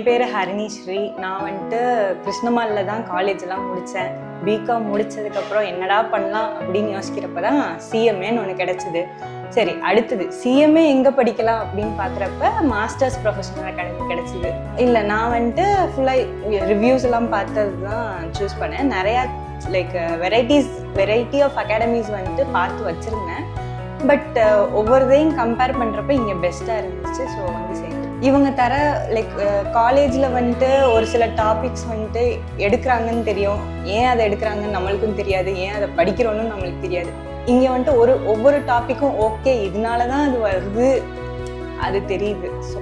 பேர் ஹரிணி ஸ்ரீ. நான் வந்துட்டு கிருஷ்ணமாலில் தான் காலேஜெலாம் முடித்தேன். பிகாம் முடித்ததுக்கப்புறம் என்னடா பண்ணலாம் அப்படின்னு யோசிக்கிறப்ப தான் சிஎம்ஏன்னு ஒன்று கிடச்சிது. சரி, அடுத்தது சிஎம்ஏ எங்கே படிக்கலாம் அப்படின்னு பார்க்குறப்ப மாஸ்டர்ஸ் ப்ரொஃபஷனல் அகாடமி கிடச்சிது. இல்லை, நான் வந்துட்டு ஃபுல்லாக ரிவ்யூஸ் எல்லாம் பார்த்தது தான் சூஸ் பண்ணேன். நிறையா லைக் வெரைட்டி ஆஃப் அகாடமிஸ் வந்துட்டு பார்த்து வச்சுருந்தேன். பட் ஒவ்வொருதையும் கம்பேர் பண்ணுறப்ப இங்கே பெஸ்ட்டாக இருந்துச்சு. ஸோ வந்து சேர்ந்து இவங்க தர லைக் காலேஜில் வந்துட்டு ஒரு சில டாபிக்ஸ் வந்துட்டு எடுக்கிறாங்கன்னு தெரியும். ஏன் அதை எடுக்கிறாங்கன்னு நம்மளுக்கும் தெரியாது, ஏன் அதை படிக்கிறோன்னு நம்மளுக்கு தெரியாது. இங்கே வந்துட்டு ஒவ்வொரு டாப்பிக்கும் ஓகே இதனால தான் அது வருது, அது தெரியுது. ஸோ